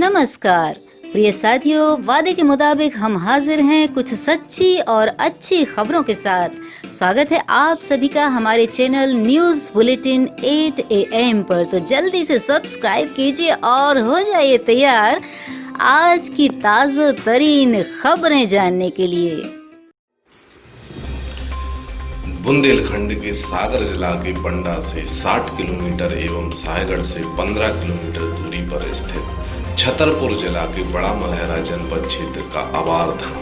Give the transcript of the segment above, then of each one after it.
नमस्कार प्रिय साथियों, वादे के मुताबिक हम हाजिर हैं कुछ सच्ची और अच्छी खबरों के साथ। स्वागत है आप सभी का हमारे चैनल न्यूज़ बुलेटिन 8 AM पर। तो जल्दी से सब्सक्राइब कीजिए और हो जाइए तैयार आज की ताज़ा तरीन खबरें जानने के लिए। बुंदेलखंड के सागर जिला के बंडा से 60 किलोमीटर एवं सायगढ़ से 15 किलोमीटर दूरी पर स्थित छतरपुर जिला के बड़ा मलहरा जनपद क्षेत्र का आवार धाम,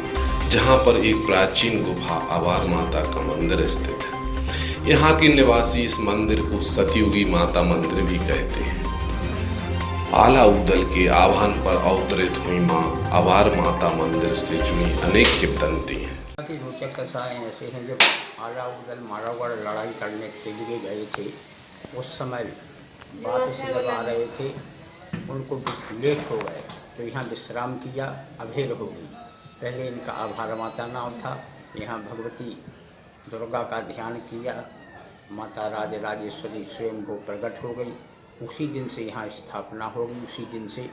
जहां पर एक प्राचीन गुफा आवार माता का मंदिर स्थित है। यहाँ के निवासी इस मंदिर को सतयुगी माता मंदिर भी कहते हैं। आला उदल के आह्वान पर अवतरित हुई मां आवार माता मंदिर से जुड़ी अनेक किंवदंती हैं। की रोचक कथाएँ ऐसे हैं। जब आला उदल मारवाड़ लड़ाई करने के लिए गए थे, उस समय बात से जब आ रहे थे, उनको लेट हो गए तो यहाँ विश्राम किया, अभेर हो गई। पहले इनका आभार माता नाम था। यहाँ भगवती दुर्गा का ध्यान किया, माता राजराजेश्वरी स्वयं को प्रकट हो गई। उसी दिन से यहाँ स्थापना हो गई। उसी दिन से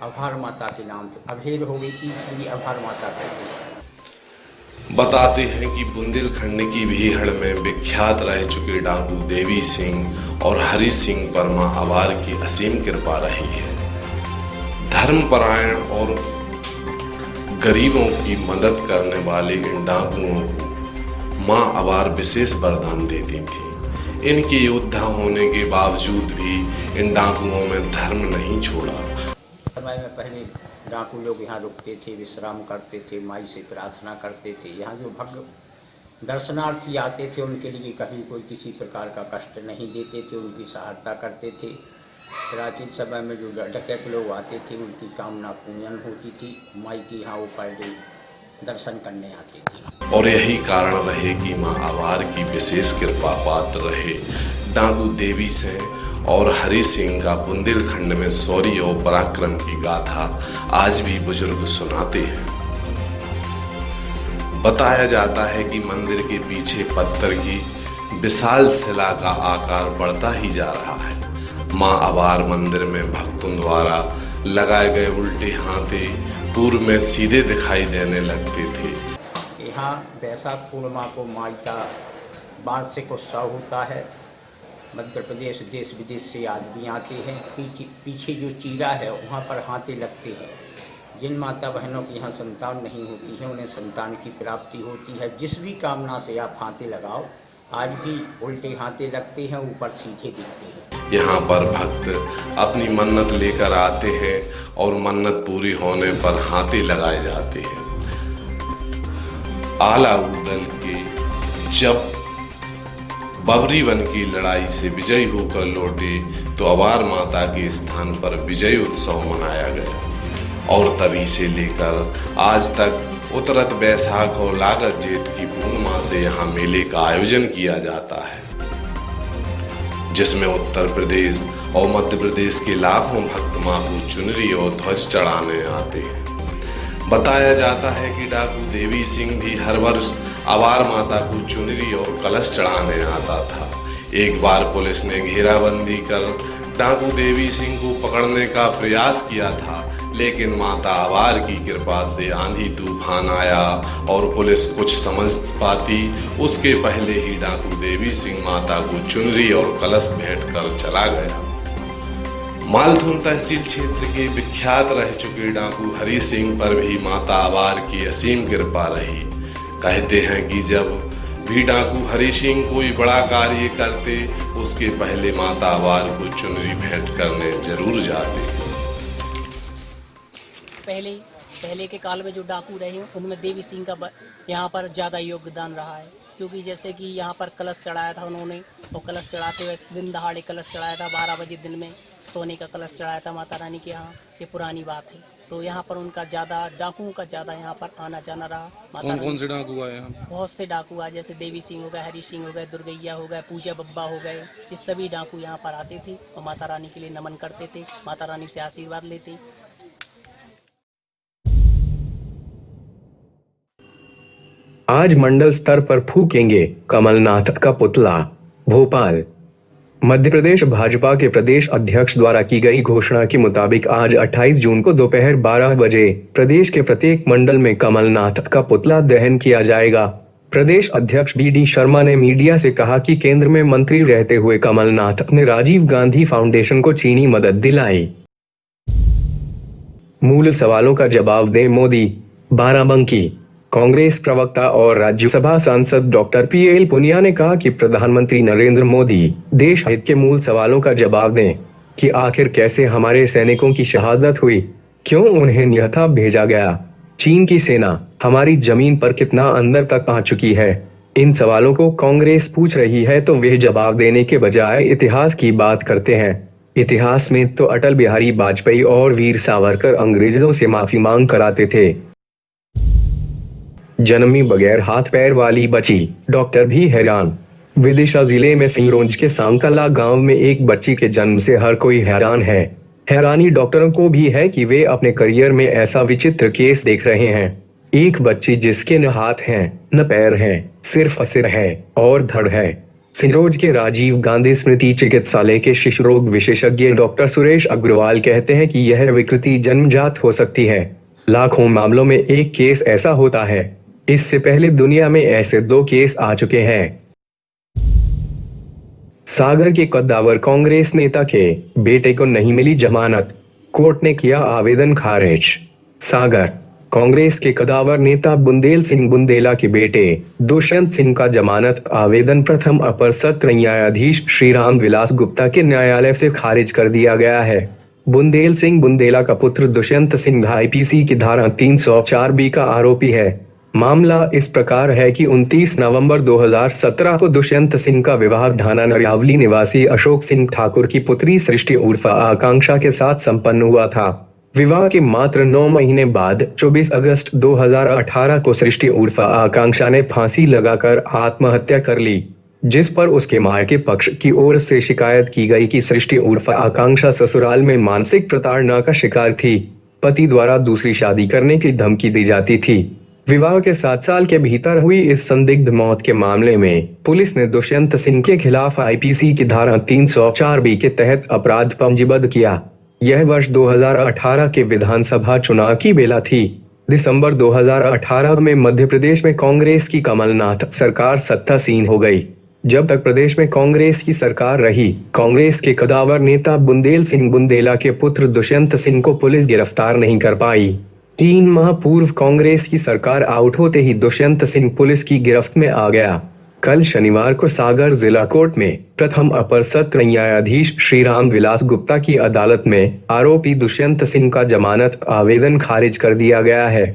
आभार माता के नाम से अभेर हो गई थी, इसलिए आभार माता कहते हैं। बताते हैं कि बुंदेलखंड की भीहड़ में विख्यात रह चुके डाकू देवी सिंह और हरि सिंह पर मां आवार की असीम कृपा रही है। धर्मपरायण और गरीबों की मदद करने वाले इन डाकुओं को मां आवार विशेष वरदान देती थी। इनके योद्धा होने के बावजूद भी इन डाकुओं में धर्म नहीं छोड़ा। समय में पहले डाकू लोग यहाँ रुकते थे, विश्राम करते थे, माई से प्रार्थना करते थे। यहाँ जो भक्त दर्शनार्थी आते थे, उनके लिए कभी कोई किसी प्रकार का कष्ट नहीं देते थे, उनकी सहायता करते थे। प्राचीन समय में जो डकैत लोग आते थे, उनकी कामना पूर्ण होती थी। माई की यहाँ ऊपर दर्शन करने आते थे। और यही कारण रहे कि मां आवार की विशेष कृपा पात्र रहे डाकू देवी से और हरि सिंह का बुंदेलखंड में शौर्य और पराक्रम की गाथा आज भी बुजुर्ग सुनाते हैं। बताया जाता है कि मंदिर के पीछे पत्थर की विशाल शिला का आकार बढ़ता ही जा रहा है। मां आवार मंदिर में भक्तों द्वारा लगाए गए उल्टे हाथे पूर्व में सीधे दिखाई देने लगते थे। यहाँ बैसाख पूर्णिमा को माई का वार्षिक उत्सव होता है। मध्य प्रदेश देश विदेश से आदमी आते हैं। पीछे जो चीरा है वहाँ पर हाथे लगते हैं। जिन माता बहनों की यहाँ संतान नहीं होती है, उन्हें संतान की प्राप्ति होती है। जिस भी कामना से आप हाथे लगाओ, आज भी उल्टे हाथे लगते हैं, ऊपर सीधे दिखते हैं। यहाँ पर भक्त अपनी मन्नत लेकर आते हैं और मन्नत पूरी होने पर हाथे लगाए जाते हैं। आला उदल के जब बबरी वन की लड़ाई से विजयी होकर लौटे तो आवार माता के स्थान पर विजय उत्सव मनाया गया और तभी से लेकर आज तक उतरत बैसाख और लागत जेठ की पूर्णिमा से यहाँ मेले का आयोजन किया जाता है, जिसमें उत्तर प्रदेश और मध्य प्रदेश के लाखों भक्त मां को चुनरी और ध्वज चढ़ाने आते हैं। बताया जाता है कि डाकू देवी सिंह भी हर वर्ष आवार माता को चुनरी और कलश चढ़ाने आता था। एक बार पुलिस ने घेराबंदी कर डाकू देवी सिंह को पकड़ने का प्रयास किया था, लेकिन माता आवार की कृपा से आंधी तूफान आया और पुलिस कुछ समझ पाती उसके पहले ही डाकू देवी सिंह माता को चुनरी और कलश भेंट कर चला गया। मालथुन तहसील क्षेत्र के विख्यात रह चुके डाकू हरि सिंह पर भी माता आवार की असीम कृपा रही। कहते हैं कि जब भी डाकू हरि सिंह कोई बड़ा कार्य करते, उसके पहले माता आवार को चुनरी भेंट करने जरूर जाते। पहले के काल में जो डाकू रहे उनमें देवी सिंह का यहाँ पर ज़्यादा योगदान रहा है, क्योंकि जैसे कि यहाँ पर कलश चढ़ाया था उन्होंने, और कलश चढ़ाते हुए दिन दहाड़े कलश चढ़ाया था। 12 बजे दिन में सोने का कलश चढ़ाया था माता रानी के यहाँ। ये पुरानी बात है। तो यहाँ पर उनका ज़्यादा डाकुओं का ज़्यादा यहाँ पर आना जाना रहा। कौन से डाकू आए यहाँ? बहुत से डाकू आए, जैसे देवी सिंह हो गए, हरि सिंह हो गए, दुर्गैया हो गए, पूजा बब्बा हो गए। ये सभी डाकू यहाँ पर आते थे और माता रानी के लिए नमन करते थे, माता रानी से आशीर्वाद लेते। आज मंडल स्तर पर फूकेंगे कमलनाथ का पुतला। भोपाल। मध्य प्रदेश भाजपा के प्रदेश अध्यक्ष द्वारा की गई घोषणा के मुताबिक आज 28 जून को दोपहर 12 बजे प्रदेश के प्रत्येक मंडल में कमलनाथ का पुतला दहन किया जाएगा। प्रदेश अध्यक्ष BD शर्मा ने मीडिया से कहा कि केंद्र में मंत्री रहते हुए कमलनाथ ने राजीव गांधी फाउंडेशन को चीनी मदद दिलाई। मूल सवालों का जवाब दें मोदी। बाराबंकी। कांग्रेस प्रवक्ता और राज्यसभा सांसद डॉक्टर PL पुनिया ने कहा कि प्रधानमंत्री नरेंद्र मोदी देश हित के मूल सवालों का जवाब दें कि आखिर कैसे हमारे सैनिकों की शहादत हुई, क्यों उन्हें न्यथा भेजा गया, चीन की सेना हमारी जमीन पर कितना अंदर तक आ चुकी है। इन सवालों को कांग्रेस पूछ रही है तो वे जवाब देने के बजाय इतिहास की बात करते हैं। इतिहास में तो अटल बिहारी वाजपेयी और वीर सावरकर अंग्रेजों से माफी मांग कराते थे। जन्मी बगैर हाथ पैर वाली बच्ची, डॉक्टर भी हैरान। विदिशा जिले में सिंगरौंज के सांकला गांव में एक बच्ची के जन्म से हर कोई हैरान है। हैरानी डॉक्टरों को भी है कि वे अपने करियर में ऐसा विचित्र केस देख रहे हैं। एक बच्ची जिसके न हाथ हैं न पैर हैं, सिर्फ सिर है और धड़ है। सिंगरौंज के राजीव गांधी स्मृति चिकित्सालय के शिशु रोग विशेषज्ञ डॉक्टर सुरेश अग्रवाल कहते हैं कि यह विकृति जन्मजात हो सकती है। लाखों मामलों में एक केस ऐसा होता है। इससे पहले दुनिया में ऐसे 2 केस आ चुके हैं। सागर के कद्दावर कांग्रेस नेता के बेटे को नहीं मिली जमानत, कोर्ट ने किया आवेदन खारिज। सागर। कांग्रेस के कद्दावर नेता बुंदेल सिंह बुंदेला के बेटे दुष्यंत सिंह का जमानत आवेदन प्रथम अपर सत्र न्यायाधीश श्रीराम विलास गुप्ता के न्यायालय से खारिज कर दिया गया है। बुंदेल सिंह बुंदेला का पुत्र दुष्यंत सिंह IPC की धारा 304B का आरोपी है। मामला इस प्रकार है कि 29 नवंबर 2017 को दुष्यंत सिंह का विवाह ढाना नरियावली निवासी अशोक सिंह ठाकुर की पुत्री सृष्टि उर्फ आकांक्षा के साथ संपन्न हुआ था। विवाह के मात्र 9 महीने बाद 24 अगस्त 2018 को सृष्टि उर्फ आकांक्षा ने फांसी लगाकर आत्महत्या कर ली, जिस पर उसके मायके पक्ष की ओर से शिकायत की गई कि सृष्टि उर्फ आकांक्षा ससुराल में मानसिक प्रताड़ना का शिकार थी। पति द्वारा दूसरी शादी करने की धमकी दी जाती थी। विवाह के 7 साल के भीतर हुई इस संदिग्ध मौत के मामले में पुलिस ने दुष्यंत सिंह के खिलाफ IPC की धारा 304B के तहत अपराध पंजीबद्ध किया। यह वर्ष 2018 के विधानसभा चुनाव की बेला थी। दिसंबर 2018 में मध्य प्रदेश में कांग्रेस की कमलनाथ सरकार सत्तासीन हो गई। जब तक प्रदेश में कांग्रेस की सरकार रही, कांग्रेस के कद्दावर नेता बुंदेल सिंह बुंदेला के पुत्र दुष्यंत सिंह को पुलिस गिरफ्तार नहीं कर पाई। 3 माह पूर्व कांग्रेस की सरकार आउट होते ही दुष्यंत सिंह पुलिस की गिरफ्त में आ गया। कल शनिवार को सागर जिला कोर्ट में प्रथम अपर सत्र न्यायाधीश श्रीराम विलास गुप्ता की अदालत में आरोपी दुष्यंत सिंह का जमानत आवेदन खारिज कर दिया गया है।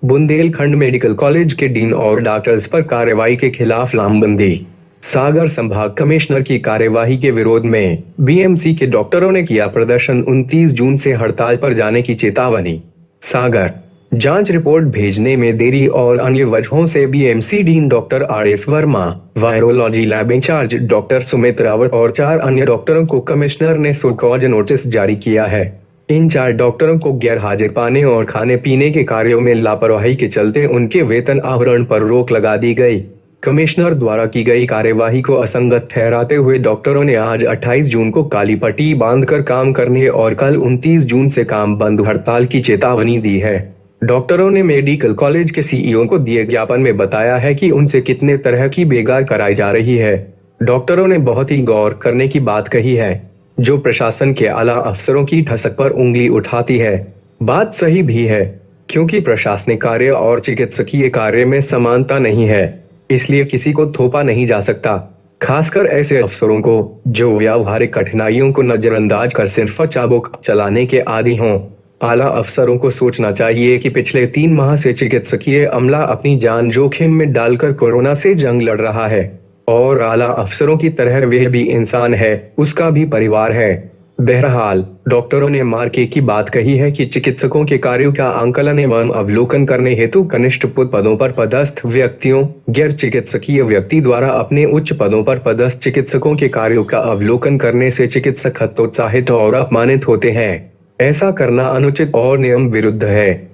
बुंदेलखंड मेडिकल कॉलेज के डीन और डॉक्टर्स पर कार्रवाई के खिलाफ लामबंदी। सागर संभाग कमिश्नर की कार्यवाही के विरोध में BMC के डॉक्टरों ने किया प्रदर्शन। 29 जून से हड़ताल पर जाने की चेतावनी। सागर। जांच रिपोर्ट भेजने में देरी और अन्य वजहों से BMC dean doctor RS Verma, virology lab in charge doctor Sumit Rawat और 4 अन्य डॉक्टरों को कमिश्नर ने सो कॉज नोटिस जारी किया है। इन 4 डॉक्टरों को गैर हाजिर पाने और खाने पीने के कार्यों में लापरवाही के चलते उनके वेतन आहरण पर रोक लगा दी गई। कमिश्नर द्वारा की गई कार्यवाही को असंगत ठहराते हुए डॉक्टरों ने आज 28 जून को काली पट्टी बांधकर काम करने और कल 29 जून से काम बंद हड़ताल की चेतावनी दी है। डॉक्टरों ने मेडिकल कॉलेज के CEO को दिए ज्ञापन में बताया है कि उनसे कितने तरह की बेगार कराई जा रही है। डॉक्टरों ने बहुत ही गौर करने की बात कही है, जो प्रशासन के आला अफसरों की ठसक पर उंगली उठाती है। बात सही भी है, क्योंकि प्रशासनिक कार्य और चिकित्सकीय कार्य में समानता नहीं है, इसलिए किसी को थोपा नहीं जा सकता, खासकर ऐसे अफसरों को जो व्यावहारिक कठिनाइयों को नजरअंदाज कर सिर्फ चाबुक चलाने के आदी हों। आला अफसरों को सोचना चाहिए कि पिछले 3 माह से चिकित्सकीय अमला अपनी जान जोखिम में डालकर कोरोना से जंग लड़ रहा है और आला अफसरों की तरह वह भी इंसान है, उसका भी परिवार है। बहरहाल डॉक्टरों ने मार्के की बात कही है कि चिकित्सकों के कार्यों का आंकलन एवं अवलोकन करने हेतु कनिष्ठ पदों पर पदस्थ व्यक्तियों, गैर चिकित्सकीय व्यक्ति द्वारा अपने उच्च पदों पर पदस्थ चिकित्सकों के कार्यों का अवलोकन करने से चिकित्सक हतोत्साहित और अपमानित होते हैं। ऐसा करना अनुचित और नियम विरुद्ध है।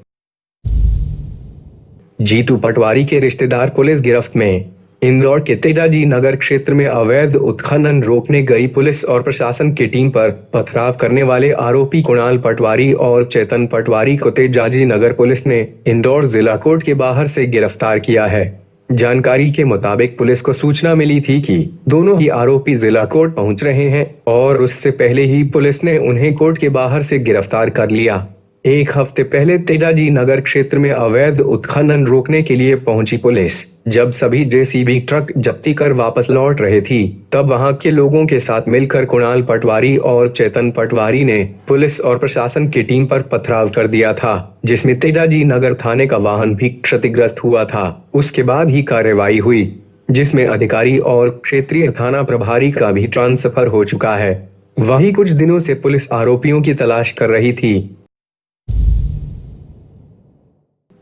जीतू पटवारी के रिश्तेदार पुलिस गिरफ्त में। इंदौर के तेजाजी नगर क्षेत्र में अवैध उत्खनन रोकने गई पुलिस और प्रशासन की टीम पर पथराव करने वाले आरोपी कुणाल पटवारी और चेतन पटवारी को तेजाजी नगर पुलिस ने इंदौर जिला कोर्ट के बाहर से गिरफ्तार किया है। जानकारी के मुताबिक पुलिस को सूचना मिली थी कि दोनों ही आरोपी जिला कोर्ट पहुंच रहे हैं और उससे पहले ही पुलिस ने उन्हें कोर्ट के बाहर से गिरफ्तार कर लिया। एक हफ्ते पहले तेजाजी नगर क्षेत्र में अवैध उत्खनन रोकने के लिए पहुंची पुलिस जब सभी जेसीबी ट्रक जब्ती कर वापस लौट रहे थी, तब वहां के लोगों के साथ मिलकर कुणाल पटवारी और चेतन पटवारी ने पुलिस और प्रशासन की टीम पर पथराव कर दिया था, जिसमें तेजाजी नगर थाने का वाहन भी क्षतिग्रस्त हुआ था। उसके बाद ही कार्रवाई हुई, जिसमें अधिकारी और क्षेत्रीय थाना प्रभारी का भी ट्रांसफर हो चुका है। वहीं कुछ दिनों से पुलिस आरोपियों की तलाश कर रही थी।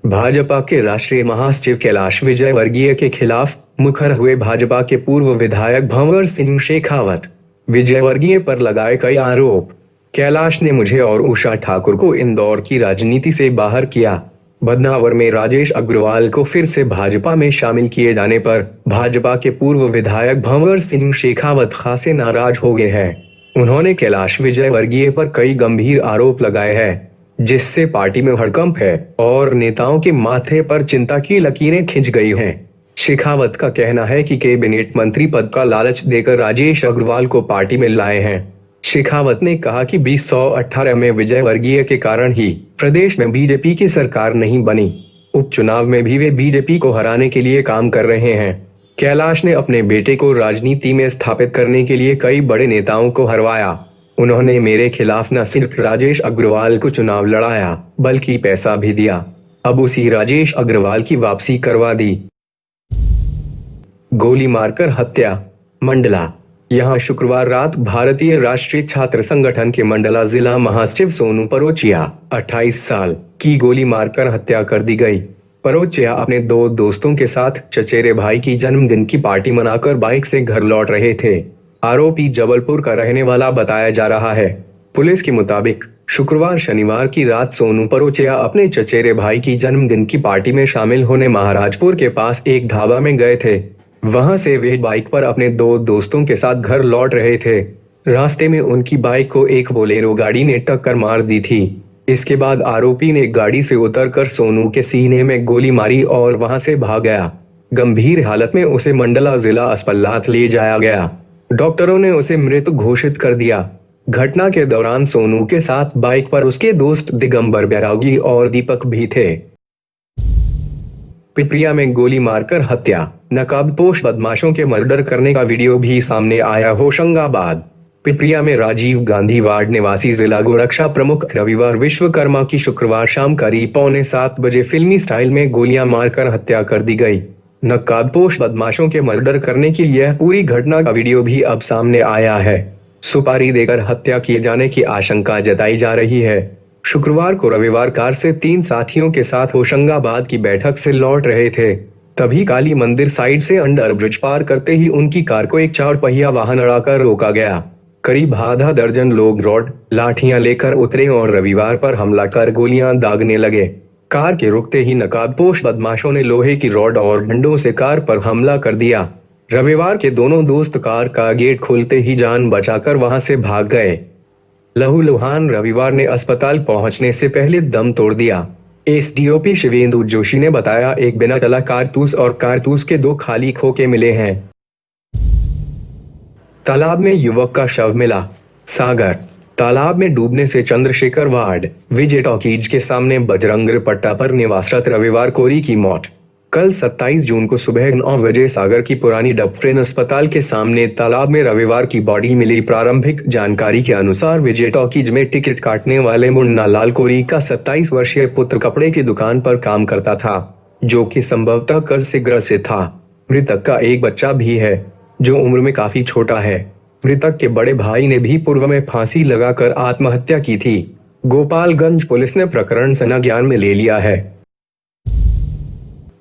भाजपा के राष्ट्रीय महासचिव कैलाश विजयवर्गीय के खिलाफ मुखर हुए भाजपा के पूर्व विधायक भंवर सिंह शेखावत। विजयवर्गीय पर लगाए कई आरोप। कैलाश ने मुझे और उषा ठाकुर को इंदौर की राजनीति से बाहर किया। बदनावर में राजेश अग्रवाल को फिर से भाजपा में शामिल किए जाने पर भाजपा के पूर्व विधायक भंवर सिंह शेखावत खासे नाराज हो गए हैं। उन्होंने कैलाश विजयवर्गीय पर कई गंभीर आरोप लगाए हैं, जिससे पार्टी में हड़कंप है और नेताओं के माथे पर चिंता की लकीरें खिंच गई हैं। शेखावत का कहना है कि कैबिनेट मंत्री पद का लालच देकर राजेश अग्रवाल को पार्टी में लाए हैं। शेखावत ने कहा कि 2018 में विजयवर्गीय के कारण ही प्रदेश में बीजेपी की सरकार नहीं बनी। उपचुनाव में भी वे बीजेपी को हराने के लिए काम कर रहे हैं। कैलाश ने अपने बेटे को राजनीति में स्थापित करने के लिए कई बड़े नेताओं को हरवाया। उन्होंने मेरे खिलाफ न सिर्फ राजेश अग्रवाल को चुनाव लड़ाया, बल्कि पैसा भी दिया। अब उसी राजेश अग्रवाल की वापसी करवा दी। गोली मारकर हत्या, मंडला। यहां शुक्रवार रात भारतीय राष्ट्रीय छात्र संगठन के मंडला जिला महासचिव सोनू परोचिया 28 साल की गोली मारकर हत्या कर दी गई। परोचिया अपने दो दोस्तों के साथ चचेरे भाई की जन्मदिन की पार्टी मनाकर बाइक से घर लौट रहे थे। आरोपी जबलपुर का रहने वाला बताया जा रहा है। पुलिस के मुताबिक शुक्रवार शनिवार की रात सोनू परोचिया अपने चचेरे भाई की जन्मदिन की पार्टी में शामिल होने महाराजपुर के पास एक ढाबा में गए थे। वहां से वे बाइक पर अपने दो दोस्तों के साथ घर लौट रहे थे। रास्ते में उनकी बाइक को एक बोलेरो गाड़ी ने टक्कर मार दी थी। इसके बाद आरोपी ने गाड़ी से उतरकर सोनू के सीने में गोली मारी और वहां से भाग गया। गंभीर हालत में उसे मंडला जिला अस्पताल ले जाया गया। डॉक्टरों ने उसे मृत घोषित कर दिया। घटना के दौरान सोनू के साथ बाइक पर उसके दोस्त दिगंबर बैरागी और दीपक भी थे। पिपरिया में गोली मारकर हत्या, नकाबपोश बदमाशों के मर्डर करने का वीडियो भी सामने आया। होशंगाबाद। पिपरिया में राजीव गांधी वार्ड निवासी जिला गोरक्षा प्रमुख रविवार विश्वकर्मा की शुक्रवार शाम करीब 6:45 बजे फिल्मी स्टाइल में गोलियां मारकर हत्या कर दी गई। नकाबपोश बदमाशों के मर्डर करने की यह पूरी घटना का वीडियो भी अब सामने आया है। सुपारी देकर हत्या किए जाने की आशंका जताई जा रही है। शुक्रवार को रविवार कार से 3 साथियों के साथ होशंगाबाद की बैठक से लौट रहे थे। तभी काली मंदिर साइड से अंडर ब्रिज पार करते ही उनकी कार को एक 4 पहिया वाहन अड़ाकर रोका गया। करीब आधा दर्जन लोग रॉड, लाठियां लेकर उतरे और रविवार पर हमला कर गोलियां दागने लगे। कार के रुकते ही नकाबपोश बदमाशों ने लोहे की रॉड और डंडों से कार पर हमला कर दिया। रविवार के दोनों दोस्त कार का गेट खोलते ही जान बचाकर वहां से भाग गए। लहूलुहान रविवार ने अस्पताल पहुंचने से पहले दम तोड़ दिया। एसडीओपी शिवेंदु जोशी ने बताया, एक बिना चला कारतूस और कारतूस के 2 खाली खोखे मिले हैं। तालाब में युवक का शव मिला, सागर। तालाब में डूबने से चंद्रशेखर वार्ड विजय टॉकीज के सामने बजरंग पट्टा पर निवासरत रविवार कोरी की मौत। कल 27 जून को सुबह 9 बजे सागर की पुरानी डबफ्रेन अस्पताल के सामने तालाब में रविवार की बॉडी मिली। प्रारंभिक जानकारी के अनुसार विजय टॉकीज में टिकट काटने वाले मुन्ना लाल कोरी का 27 वर्षीय पुत्र कपड़े की दुकान पर काम करता था, जो कि संभवतः कर्ज से ग्रसित था। मृतक का एक बच्चा भी है, जो उम्र में काफी छोटा है। मृतक के बड़े भाई ने भी पूर्व में फांसी लगाकर आत्महत्या की थी। गोपालगंज पुलिस ने प्रकरण संज्ञान में ले लिया है।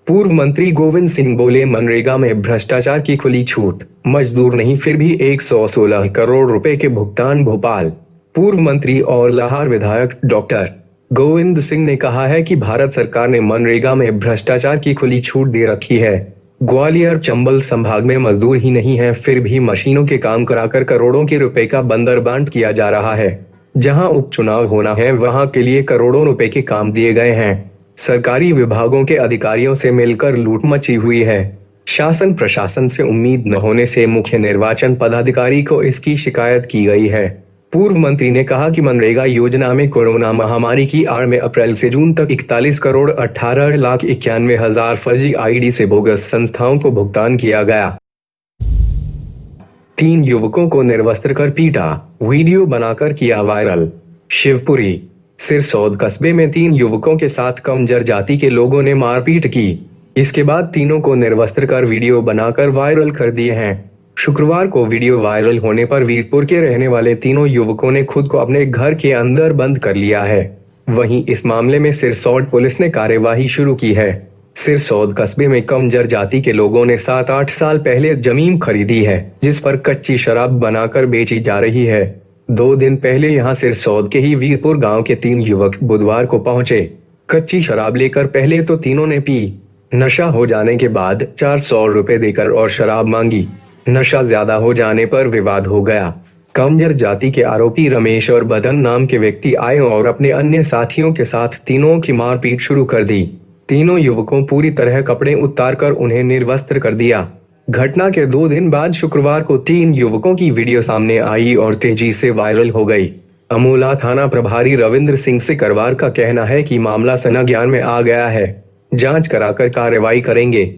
पूर्व मंत्री गोविंद सिंह बोले, मनरेगा में भ्रष्टाचार की खुली छूट, मजदूर नहीं फिर भी 116 करोड़ रुपए के भुगतान। भोपाल। पूर्व मंत्री और लाहौर विधायक डॉक्टर गोविंद सिंह ने कहा है कि भारत सरकार ने मनरेगा में भ्रष्टाचार की खुली छूट दे रखी है। ग्वालियर चंबल संभाग में मजदूर ही नहीं है, फिर भी मशीनों के काम कराकर करोड़ों के रुपए का बंदरबांट किया जा रहा है। जहां उपचुनाव होना है वहां के लिए करोड़ों रुपए के काम दिए गए हैं। सरकारी विभागों के अधिकारियों से मिलकर लूट मची हुई है। शासन प्रशासन से उम्मीद न होने से मुख्य निर्वाचन पदाधिकारी को इसकी शिकायत की गई है। पूर्व मंत्री ने कहा कि मनरेगा योजना में कोरोना महामारी की आड़ में अप्रैल से जून तक 41,18,91,000 फर्जी आईडी से बोगस संस्थाओं को भुगतान किया गया। 3 युवकों को निर्वस्त्र कर पीटा, वीडियो बनाकर किया वायरल। शिवपुरी सिरसौद कस्बे में 3 युवकों के साथ कमजोर जाति के लोगों ने मारपीट की। इसके बाद तीनों को निर्वस्त्र कर वीडियो बनाकर वायरल कर दिए हैं। शुक्रवार को वीडियो वायरल होने पर वीरपुर के रहने वाले तीनों युवकों ने खुद को अपने घर के अंदर बंद कर लिया है। वहीं इस मामले में सिरसौद पुलिस ने कार्यवाही शुरू की है। सिरसौद कस्बे में कमजोर जाति के लोगों ने 7-8 साल पहले जमीन खरीदी है, जिस पर कच्ची शराब बनाकर बेची जा रही है। 2 दिन पहले यहां सिरसौद के ही वीरपुर गांव के 3 युवक बुधवार को पहुंचे। कच्ची शराब लेकर पहले तो तीनों ने पी। नशा हो जाने के बाद 400 रुपए देकर और शराब मांगी। नशा ज्यादा हो जाने पर विवाद हो गया। कमजोर जाति के आरोपी रमेश और बदन नाम के व्यक्ति आए और अपने अन्य साथियों के साथ तीनों की मारपीट शुरू कर दी। तीनों युवकों पूरी तरह कपड़े उतारकर उन्हें निर्वस्त्र कर दिया। घटना के 2 दिन बाद शुक्रवार को 3 युवकों की वीडियो सामने आई और तेजी से वायरल हो गई। अमोला थाना प्रभारी रविंद्र सिंह सिकरवार का कहना है कि मामला संज्ञान में आ गया है, जांच कराकर कार्रवाई करेंगे।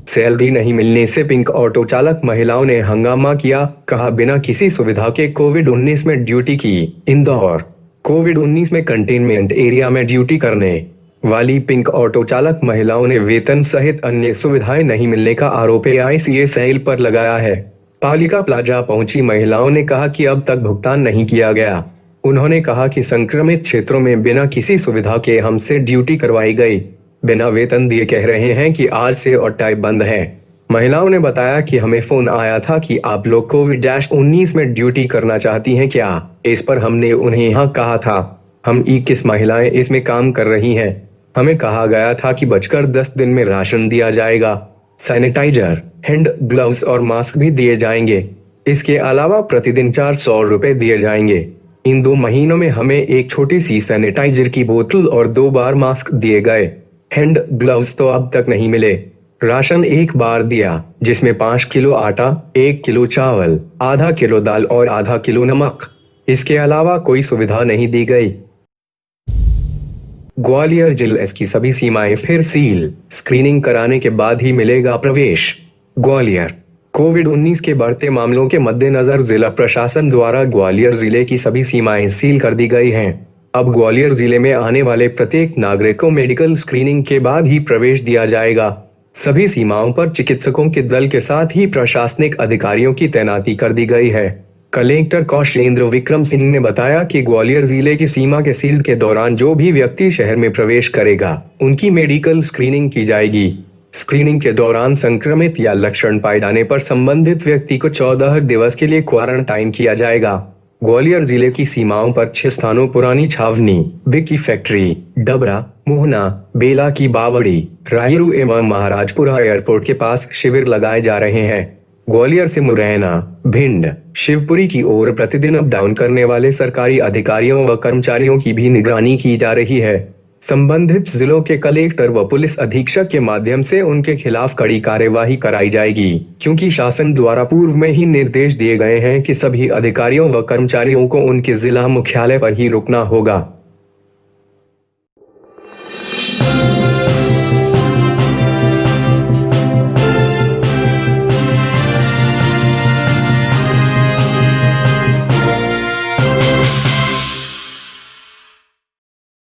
सैलरी नहीं मिलने से पिंक ऑटो चालक महिलाओं ने हंगामा किया, कहा बिना किसी सुविधा के कोविड-19 में ड्यूटी की। इंदौर कोविड-19 में कंटेनमेंट एरिया में ड्यूटी करने वाली पिंक ऑटो चालक महिलाओं ने वेतन सहित अन्य सुविधाएं नहीं मिलने का आरोप AICSL पर लगाया है। पालिका प्लाजा पहुंची महिलाओं ने कहा कि अब तक भुगतान नहीं किया गया। उन्होंने कहा कि संक्रमित क्षेत्रों में बिना किसी सुविधा के हमसे ड्यूटी करवाई गई। बिना वेतन दिए कह रहे हैं कि आज से और टाइप बंद है। महिलाओं ने बताया कि हमें फोन आया था कि आप लोग कोविड-19 में ड्यूटी करना चाहती हैं क्या। इस पर हमने उन्हें यहाँ कहा था हम 21 महिलाएं इसमें काम कर रही हैं। हमें कहा गया था कि बचकर 10 दिन में राशन दिया जाएगा, सैनिटाइजर, हैंड ग्लव्स और मास्क भी दिए जाएंगे। इसके अलावा प्रतिदिन 400 रुपए दिए जाएंगे। इन 2 महीनों में हमें एक छोटी सी सैनिटाइजर की बोतल और 2 बार मास्क दिए गए। हैंड ग्लव्स तो अब तक नहीं मिले। राशन 1 बार दिया, जिसमें 5 किलो आटा, 1 किलो चावल, आधा किलो दाल और आधा किलो नमक। इसके अलावा कोई सुविधा नहीं दी गई। ग्वालियर जिले की सभी सीमाएं फिर सील, स्क्रीनिंग कराने के बाद ही मिलेगा प्रवेश। ग्वालियर कोविड-19 के बढ़ते मामलों के मद्देनजर जिला प्रशासन द्वारा ग्वालियर जिले की सभी सीमाएं सील कर दी गई हैं। अब ग्वालियर जिले में आने वाले प्रत्येक नागरिक को मेडिकल स्क्रीनिंग के बाद ही प्रवेश दिया जाएगा। सभी सीमाओं पर चिकित्सकों के दल के साथ ही प्रशासनिक अधिकारियों की तैनाती कर दी गई है। कलेक्टर कौशलेंद्र विक्रम सिंह ने बताया कि ग्वालियर जिले की सीमा के सील के दौरान जो भी व्यक्ति शहर में प्रवेश करेगा, उनकी मेडिकल स्क्रीनिंग की जाएगी। स्क्रीनिंग के दौरान संक्रमित या लक्षण पाए जाने पर संबंधित व्यक्ति को 14 दिवस के लिए क्वारंटाइन किया जाएगा। ग्वालियर जिले की सीमाओं पर 6 स्थानों पुरानी छावनी, बिकी फैक्ट्री, डबरा, मोहना, बेला की बावड़ी, रायरू एवं महाराजपुरा एयरपोर्ट के पास शिविर लगाए जा रहे हैं। ग्वालियर से मुरैना, भिंड, शिवपुरी की ओर प्रतिदिन अप डाउन करने वाले सरकारी अधिकारियों व कर्मचारियों की भी निगरानी की जा रही है। संबंधित जिलों के कलेक्टर व पुलिस अधीक्षक के माध्यम से उनके खिलाफ कड़ी कार्यवाही कराई जाएगी, क्योंकि शासन द्वारा पूर्व में ही निर्देश दिए गए हैं कि सभी अधिकारियों व कर्मचारियों को उनके जिला मुख्यालय पर ही रुकना होगा।